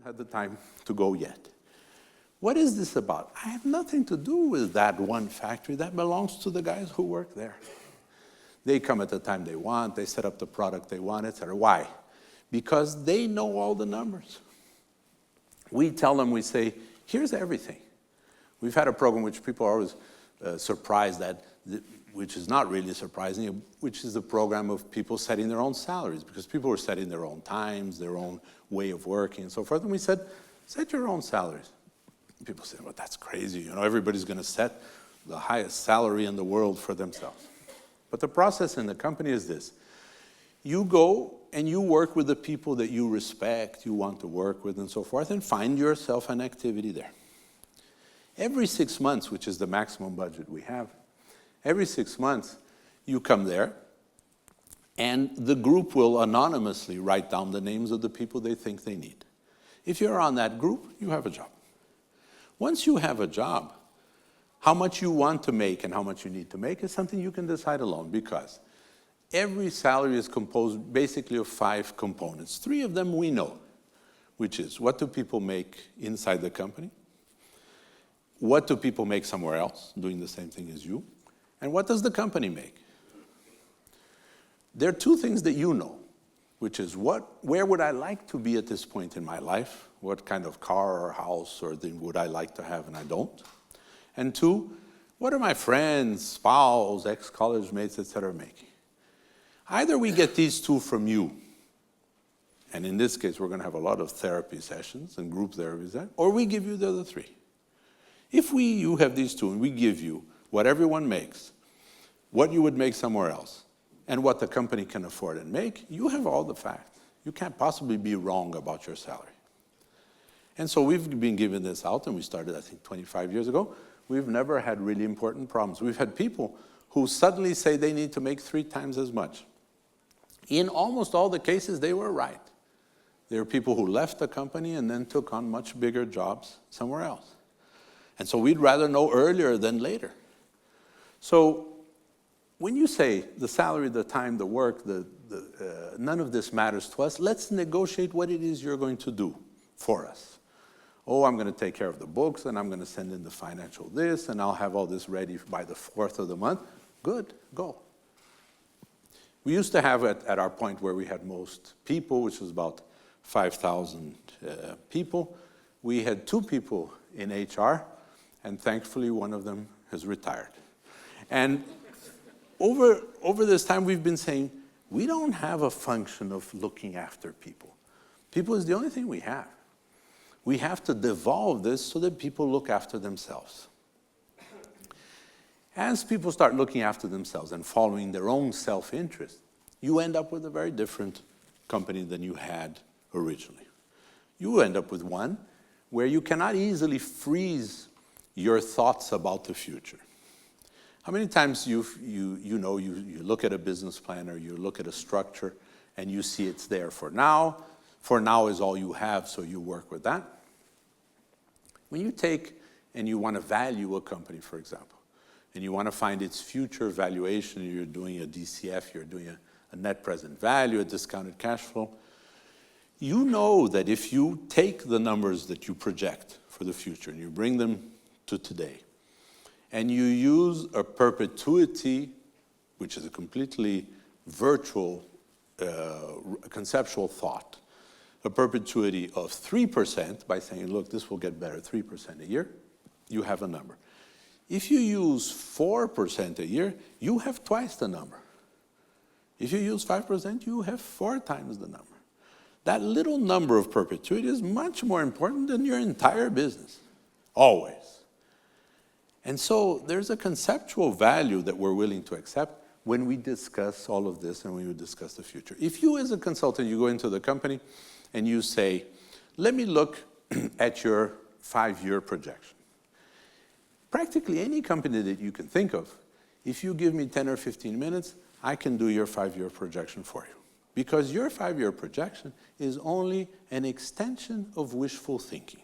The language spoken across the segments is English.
Had the time to go yet. What is this about? I have nothing to do with that one factory. That belongs to the guys who work there. They come at the time they want, they set up the product they want, etc. Why? Because they know all the numbers. We tell them, we say, here's everything. We've had a program which people are always surprised at, which is not really surprising, which is the program of people setting their own salaries, because people were setting their own times, their own way of working, and so forth. And we said, set your own salaries. People say, well, that's crazy. You know, everybody's going to set the highest salary in the world for themselves. But the process in the company is this. You go and you work with the people that you respect, you want to work with, and so forth, and find yourself an activity there. Every 6 months, which is the maximum budget we have, every 6 months, you come there, and the group will anonymously write down the names of the people they think they need. If you're on that group, you have a job. Once you have a job, how much you want to make and how much you need to make is something you can decide alone, because every salary is composed basically of 5 components. 3 of them we know, which is what do people make inside the company, what do people make somewhere else doing the same thing as you, and what does the company make? There are 2 things that you know, which is where would I like to be at this point in my life? What kind of car or house or thing would I like to have and I don't? And 2, what are my friends, spouse, ex-college mates, etc. making? Either we get these 2 from you, and in this case we're going to have a lot of therapy sessions and group therapies, or we give you the other 3. If you have these 2 and we give you what everyone makes, what you would make somewhere else, and what the company can afford and make, you have all the facts. You can't possibly be wrong about your salary. And so we've been giving this out, and we started, I think, 25 years ago. We've never had really important problems. We've had people who suddenly say they need to make 3 times as much. In almost all the cases, they were right. There are people who left the company and then took on much bigger jobs somewhere else. And so we'd rather know earlier than later. So when you say the salary, the time, the work, none of this matters to us, let's negotiate what it is you're going to do for us. Oh, I'm going to take care of the books, and I'm going to send in the financial this, and I'll have all this ready by the 4th of the month. Good, go. We used to have at our point where we had most people, which was about 5,000 people, we had 2 people in HR, and thankfully one of them has retired. And over this time, we've been saying, we don't have a function of looking after people. People is the only thing we have. We have to devolve this so that people look after themselves. As people start looking after themselves and following their own self-interest, you end up with a very different company than you had originally. You end up with one where you cannot easily freeze your thoughts about the future. How many times you look at a business plan or you look at a structure and you see it's there for now is all you have, so you work with that? When you take and you want to value a company, for example, and you want to find its future valuation, you're doing a DCF, you're doing a net present value, a discounted cash flow, you know that if you take the numbers that you project for the future and you bring them to today, and you use a perpetuity, which is a completely virtual, conceptual thought, a perpetuity of 3% by saying, look, this will get better 3% a year, you have a number. If you use 4% a year, you have twice the number. If you use 5%, you have 4 times the number. That little number of perpetuity is much more important than your entire business, always. And so there's a conceptual value that we're willing to accept when we discuss all of this and when we discuss the future. If you as a consultant, you go into the company and you say, let me look at your 5-year projection. Practically any company that you can think of, if you give me 10 or 15 minutes, I can do your 5-year projection for you. Because your 5-year projection is only an extension of wishful thinking.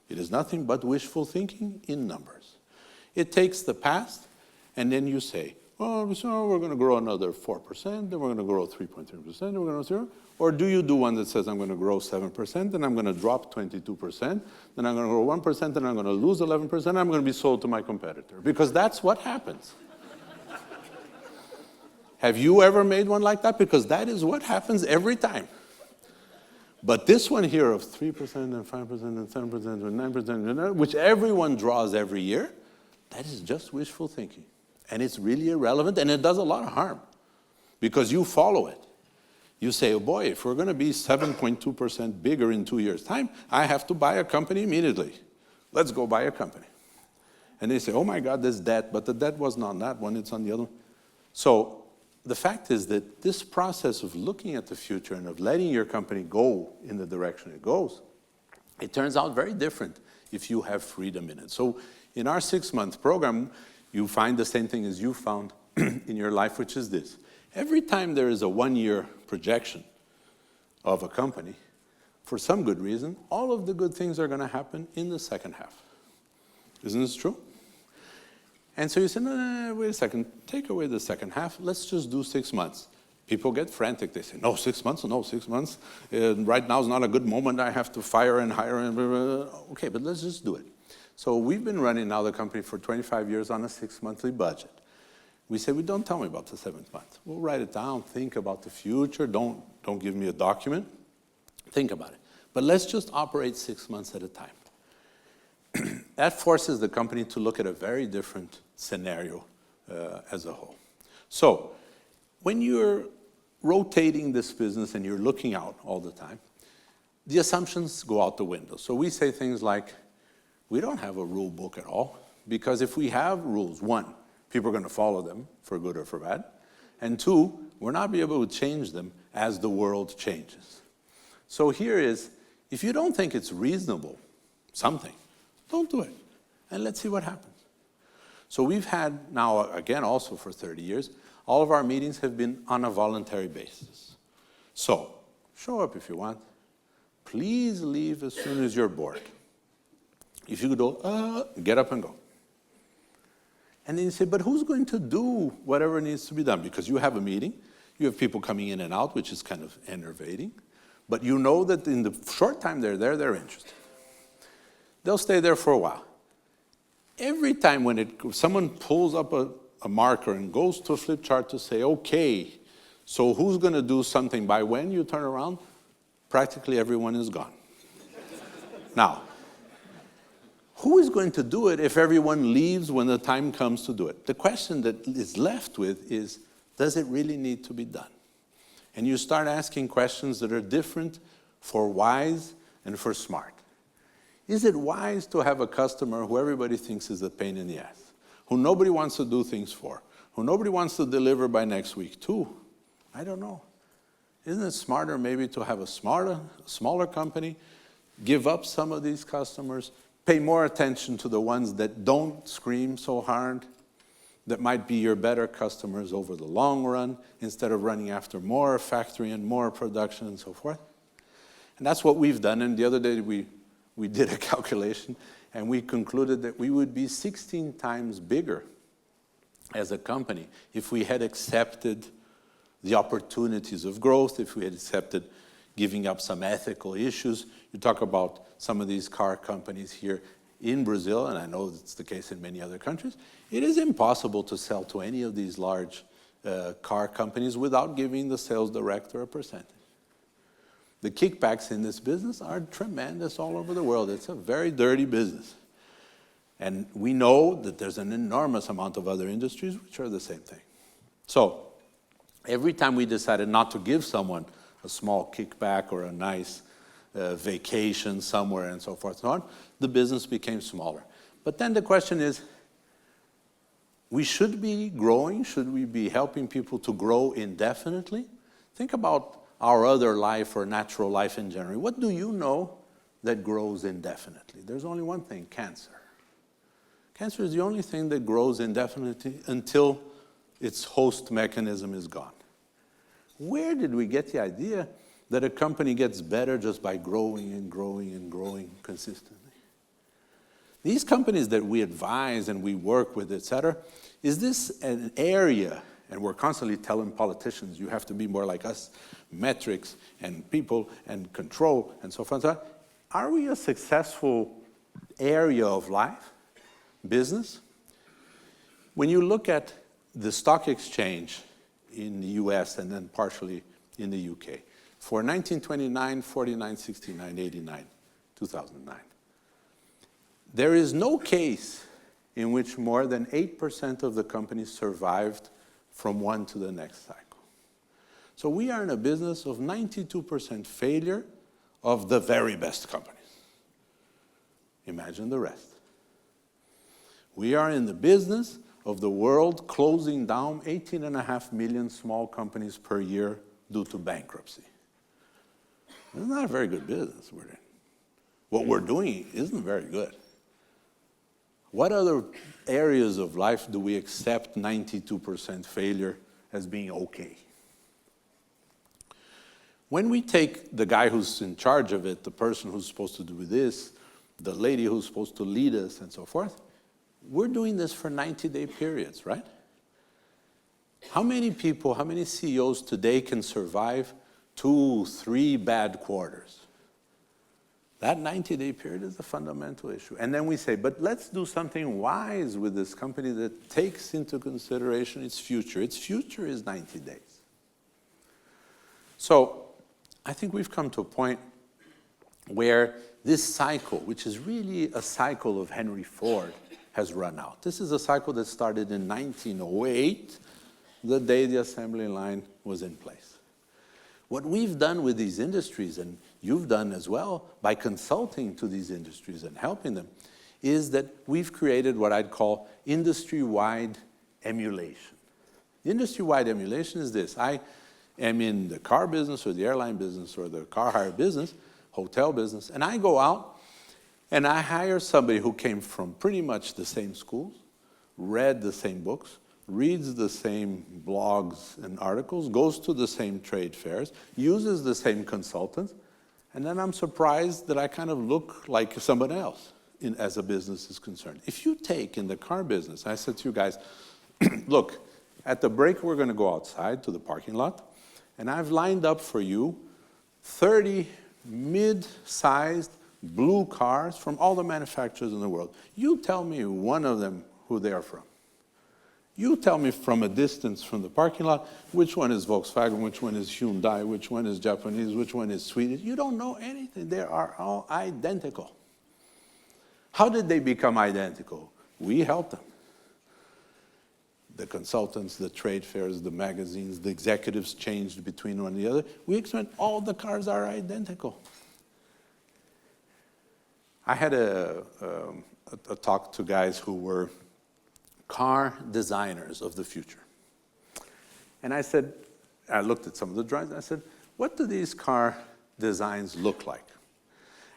It is nothing but wishful thinking in numbers. It takes the past, and then you say, Oh, so we're going to grow another 4%, then we're going to grow 3.3%, then we're going to 0. Or do you do one that says, I'm going to grow 7%, then I'm going to drop 22%, then I'm going to grow 1%, then I'm going to lose 11%, I'm going to be sold to my competitor. Because that's what happens. Have you ever made one like that? Because that is what happens every time. But this one here of 3% and 5% and 7% and 9%, which everyone draws every year, that is just wishful thinking. And it's really irrelevant, and it does a lot of harm because you follow it. You say, oh boy, if we're going to be 7.2% bigger in 2 years' time, I have to buy a company immediately. Let's go buy a company. And they say, oh my God, there's debt, but the debt wasn't on that one, it's on the other one. So the fact is that this process of looking at the future and of letting your company go in the direction it goes, it turns out very different if you have freedom in it. So in our 6-month program, you find the same thing as you found in your life, which is this. Every time there is a 1-year projection of a company, for some good reason, all of the good things are going to happen in the second half. Isn't this true? And so you say, no, wait a second, take away the second half, let's just do 6 months. People get frantic. They say, no, 6 months, no, 6 months. Right now is not a good moment. I have to fire and hire. And blah, blah, blah. Okay, but let's just do it. So we've been running now the company for 25 years on a 6-monthly budget. We say, don't tell me about the 7th month. We'll write it down, think about the future. Don't give me a document. Think about it. But let's just operate 6 months at a time. That forces the company to look at a very different scenario as a whole. So when you're rotating this business and you're looking out all the time, the assumptions go out the window. So we say things like, we don't have a rule book at all, because if we have rules, 1, people are going to follow them for good or for bad, and 2, we're not be able to change them as the world changes. So here is, if you don't think it's reasonable, something, don't do it, and let's see what happens. So we've had now, again, also for 30 years, all of our meetings have been on a voluntary basis. So show up if you want. Please leave as soon as you're bored. If you go, get up and go. And then you say, but who's going to do whatever needs to be done? Because you have a meeting, you have people coming in and out, which is kind of enervating. But you know that in the short time they're there, they're interested. They'll stay there for a while. Every time when someone pulls up a marker and goes to a flip chart to say, okay, so who's going to do something by when you turn around, practically everyone is gone. Now, who is going to do it if everyone leaves when the time comes to do it? The question that is left with is, does it really need to be done? And you start asking questions that are different for wise and for smart. Is it wise to have a customer who everybody thinks is a pain in the ass, who nobody wants to do things for, who nobody wants to deliver by next week too? I don't know. Isn't it smarter maybe to have a smaller company, give up some of these customers, pay more attention to the ones that don't scream so hard, that might be your better customers over the long run, instead of running after more factory and more production and so forth? And that's what we've done. And the other day we did a calculation, and we concluded that we would be 16 times bigger as a company if we had accepted the opportunities of growth, if we had accepted giving up some ethical issues. You talk about some of these car companies here in Brazil, and I know it's the case in many other countries. It is impossible to sell to any of these large car companies without giving the sales director a percentage. The kickbacks in this business are tremendous all over the world. It's a very dirty business. And we know that there's an enormous amount of other industries which are the same thing. So every time we decided not to give someone a small kickback or a nice vacation somewhere and so forth and so on, the business became smaller. But then the question is, we should be growing. Should we be helping people to grow indefinitely? Think about our other life or natural life in general. What do you know that grows indefinitely? There's only one thing, cancer. Cancer is the only thing that grows indefinitely until its host mechanism is gone. Where did we get the idea that a company gets better just by growing and growing and growing consistently? These companies that we advise and we work with, etc., Is this an area, and we're constantly telling politicians, you have to be more like us, metrics and people and control and so forth. Are we a successful area of life, business? When you look at the stock exchange in the US and then partially in the UK, for 1929, 49, 69, 89, 2009, there is no case in which more than 8% of the companies survived from one to the next cycle. So we are in a business of 92% failure of the very best companies. Imagine the rest. We are in the business of the world closing down 18.5 million small companies per year due to bankruptcy. It's not a very good business we're in. What we're doing isn't very good. What other areas of life do we accept 92% failure as being okay? When we take the guy who's in charge of it, the person who's supposed to do this, the lady who's supposed to lead us and so forth, we're doing this for 90-day periods, right? How many people, how many CEOs today can survive 2, 3 bad quarters? That 90-day period is a fundamental issue. And then we say, but let's do something wise with this company that takes into consideration its future. Its future is 90 days. So I think we've come to a point where this cycle, which is really a cycle of Henry Ford, has run out. This is a cycle that started in 1908, the day the assembly line was in place. What we've done with these industries, and you've done as well by consulting to these industries and helping them, is that we've created what I'd call industry-wide emulation. The industry-wide emulation is this. I am in the car business or the airline business or the car hire business, hotel business, and I go out and I hire somebody who came from pretty much the same schools, read the same books, reads the same blogs and articles, goes to the same trade fairs, uses the same consultants, and then I'm surprised that I kind of look like somebody else as a business is concerned. If you take in the car business, I said to you guys, look, at the break we're going to go outside to the parking lot, and I've lined up for you 30 mid-sized blue cars from all the manufacturers in the world. You tell me one of them who they are from. You tell me from a distance from the parking lot which one is Volkswagen, which one is Hyundai, which one is Japanese, which one is Swedish. You don't know anything. They are all identical. How did they become identical? We helped them. The consultants, the trade fairs, the magazines, the executives changed between one and the other. We explained all the cars are identical. I had a talk to guys who were car designers of the future. And I said, I looked at some of the drawings, and I said, what do these car designs look like?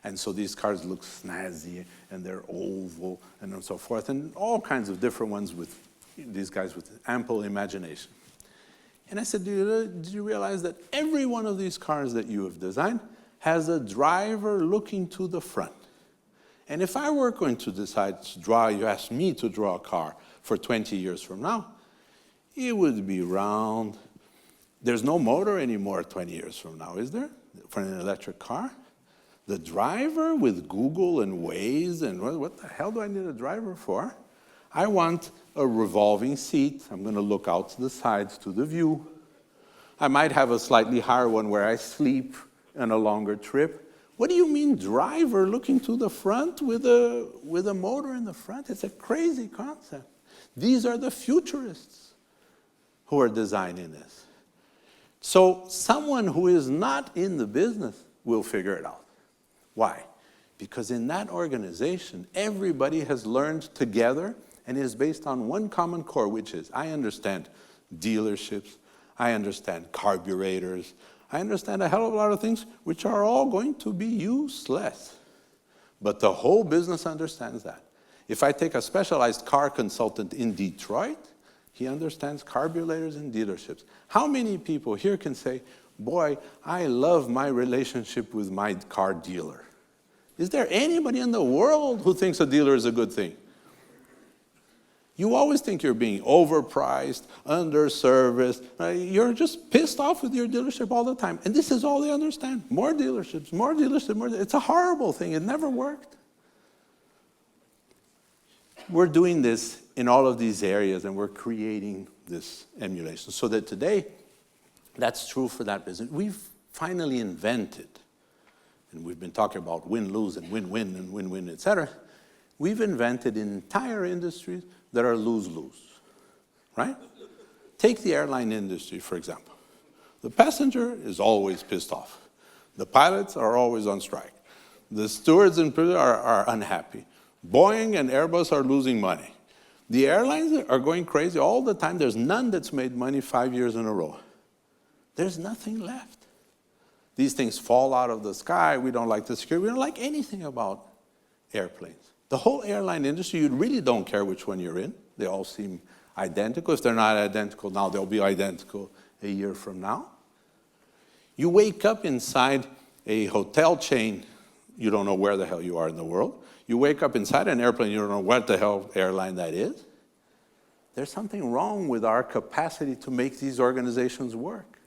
And so these cars look snazzy, and they're oval, and so forth, and all kinds of different ones with these guys with ample imagination. And I said, did you realize that every one of these cars that you have designed has a driver looking to the front? And if I were going to decide to draw, you asked me to draw a car for 20 years from now, it would be round. There's no motor anymore 20 years from now, is there? For an electric car? The driver with Google and Waze and what the hell do I need a driver for? I want a revolving seat. I'm going to look out to the sides to the view. I might have a slightly higher one where I sleep on a longer trip. What do you mean driver looking to the front with a motor in the front? It's a crazy concept. These are the futurists who are designing this. So someone who is not in the business will figure it out. Why? Because in that organization, everybody has learned together and is based on one common core, which is, I understand dealerships, I understand carburetors, I understand a hell of a lot of things which are all going to be useless. But the whole business understands that. If I take a specialized car consultant in Detroit, he understands carburetors and dealerships. How many people here can say, boy, I love my relationship with my car dealer? Is there anybody in the world who thinks a dealer is a good thing? You always think you're being overpriced, underserviced. You're just pissed off with your dealership all the time. And this is all they understand. More dealerships, more dealerships, more. It's a horrible thing. It never worked. We're doing this in all of these areas, and we're creating this emulation. So that today, that's true for that business. We've finally invented, and we've been talking about win-lose and win-win and win-win, et cetera. We've invented entire industries that are lose-lose, right? Take the airline industry, for example. The passenger is always pissed off. The pilots are always on strike. The stewards and crew are unhappy. Boeing and Airbus are losing money. The airlines are going crazy all the time. There's none that's made money 5 years in a row. There's nothing left. These things fall out of the sky. We don't like the security. We don't like anything about airplanes. The whole airline industry, you really don't care which one you're in. They all seem identical. If they're not identical now, they'll be identical a year from now. You wake up inside a hotel chain, you don't know where the hell you are in the world. You wake up inside an airplane, you don't know what the hell airline that is. There's something wrong with our capacity to make these organizations work.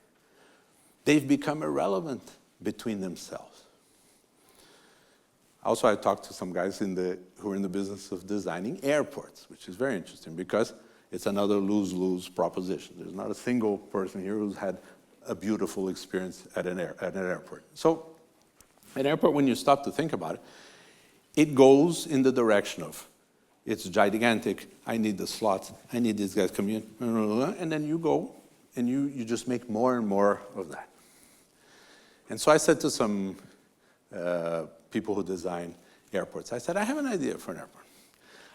They've become irrelevant between themselves. Also, I talked to some guys who are in the business of designing airports, which is very interesting because it's another lose-lose proposition. There's not a single person here who's had a beautiful experience at an airport. So an airport, when you stop to think about it, it goes in the direction of, it's gigantic, I need the slots, I need these guys coming in, and then you go and you just make more and more of that. And so I said to some people who design airports, I said, I have an idea for an airport.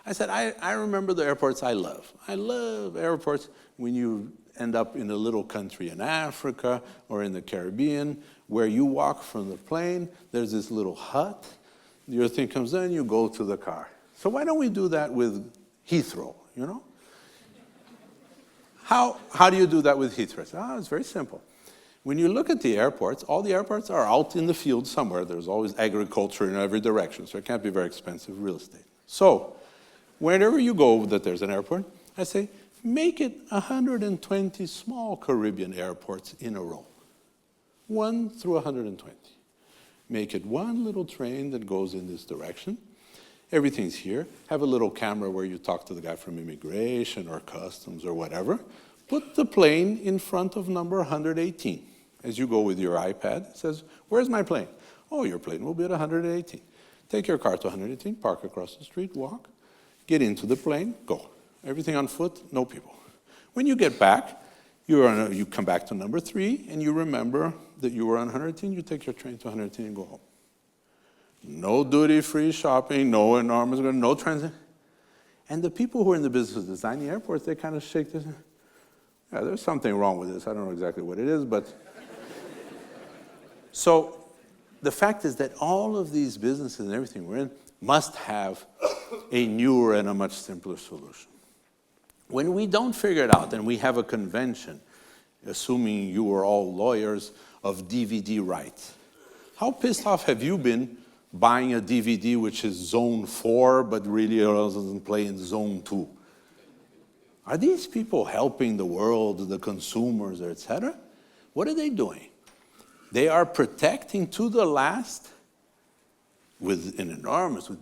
I said, I remember the airports I love. I love airports when you end up in a little country in Africa or in the Caribbean where you walk from the plane, there's this little hut, your thing comes in, you go to the car. So why don't we do that with Heathrow, you know? How do you do that with Heathrow? It's very simple. When you look at the airports, all the airports are out in the field somewhere. There's always agriculture in every direction, so it can't be very expensive real estate. So wherever you go that there's an airport, I say, make it 120 small Caribbean airports in a row. 1 through 120. Make it one little train that goes in this direction. Everything's here. Have a little camera where you talk to the guy from immigration or customs or whatever. Put the plane in front of number 118. As you go with your iPad, it says, where's my plane? Oh, your plane will be at 118. Take your car to 118, park across the street, walk, get into the plane, go. Everything on foot, no people. When you get back, you come back to number 3, and you remember that you were on 118, you take your train to 118 and go home. No duty-free shopping, no enormous, no transit. And the people who are in the business of designing airports, they kind of shake this. Yeah, there's something wrong with this. I don't know exactly what it is, but... So the fact is that all of these businesses and everything we're in must have a newer and a much simpler solution. When we don't figure it out and we have a convention, assuming you are all lawyers, of DVD rights, how pissed off have you been buying a DVD which is zone 4 but really doesn't play in zone 2? Are these people helping the world, the consumers, etc.? What are they doing? They are protecting to the last with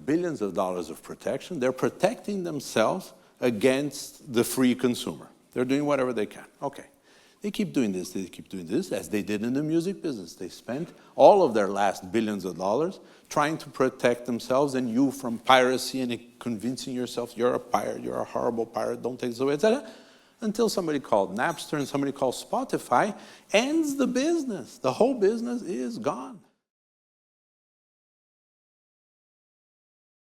billions of dollars of protection. They're protecting themselves against the free consumer. They're doing whatever they can. Okay. They keep doing this, as they did in the music business. They spent all of their last billions of dollars trying to protect themselves and you from piracy and convincing yourself you're a pirate, you're a horrible pirate, don't take this away, etc. Until somebody called Napster and somebody called Spotify ends the business. The whole business is gone.